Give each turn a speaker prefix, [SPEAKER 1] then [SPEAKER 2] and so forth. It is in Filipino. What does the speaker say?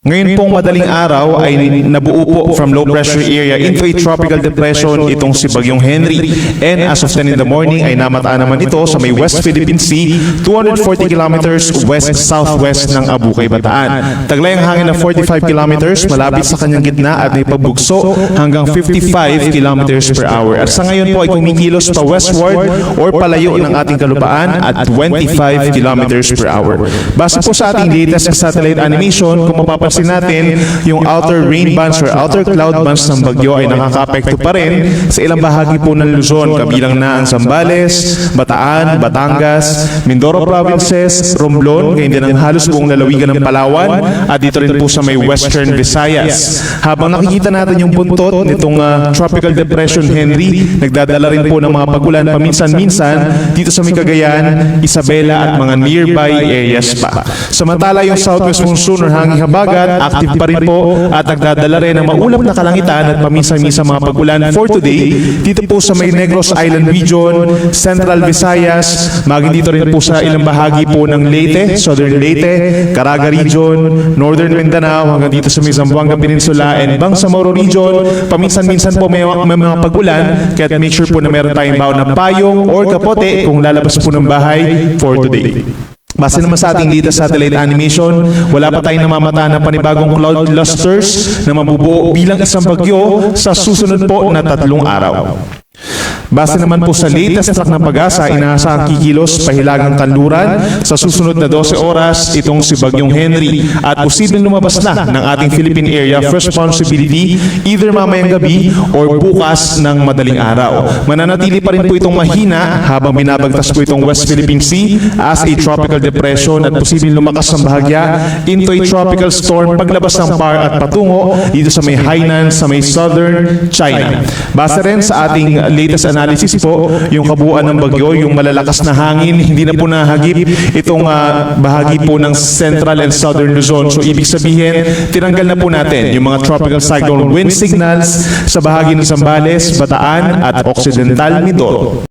[SPEAKER 1] Ngayon pong madaling araw ay nabuo po from low pressure area into a tropical depression itong si Bagyong Henry. And as of 10 in the morning ay namataan naman ito sa may West Philippine Sea, 240 kilometers west-southwest ng Abukay, Bataan. Taglay ang hangin na 45 kilometers malapit sa kanyang gitna at may pagbugso hanggang 55 kilometers per hour. At sa ngayon po ay kumikilos pa westward or palayo ng ating kalupaan at 25 kilometers per hour. Base po sa ating latest satellite animation, kung mapapansin natin, yung outer rain bands or outer cloud bands ng bagyo ay nakakapekto pa rin sa ilang bahagi po ng Luzon, kabilang na ang Zambales, Bataan, Batangas, Mindoro provinces, Romblon, ngayon din ang halos buong lalawigan ng Palawan, at dito rin po sa may Western Visayas. Habang nakikita natin yung buntot nitong Tropical Depression Henry, nagdadala rin po ng mga pagulan paminsan-minsan dito sa may Cagayan, Isabela at mga nearby areas pa. Samantala yung southwest monsoon or hanging habagat active pa rin po at nagdadala rin ng maulap na kalangitan at paminsan-minsan mga pagulan for today dito po sa may Negros Island Region, Central Visayas, maging dito rin po sa ilang bahagi po ng Leyte, Southern Leyte, Caraga Region, Northern Mindanao, hanggang dito sa may Zamboanga Peninsula and Bangsamoro Region. Paminsan-minsan po may mga pagulan, kaya make sure po na meron tayong baon na payong or kapote kung lalabas po ng bahay for today. Base naman sa ating latest satellite animation, wala pa tayong namamataan ng panibagong cloud clusters na mabubuo bilang isang bagyo sa susunod po na 3 araw. Base naman po sa latest track ng Pag-asa, inaasahang kikilos pahilagang kanluran sa susunod na 12 oras itong si Bagyong Henry at posibleng lumabas na ng ating Philippine Area of Responsibility either mamayang gabi or bukas ng madaling araw. Mananatili pa rin po itong mahina habang binabagtas po itong West Philippine Sea as a tropical depression at posibleng lumakas ng bahagya into a tropical storm paglabas ng PAR at patungo dito sa may Hainan sa may southern China. Base rin sa ating latest analysis po, yung kabuuan ng bagyo, yung malalakas na hangin, hindi na po nahagip itong bahagi po ng central and southern Luzon. So ibig sabihin, tinanggal na po natin yung mga tropical cyclone wind signals sa bahagi ng Zambales, Bataan at Occidental Mindoro.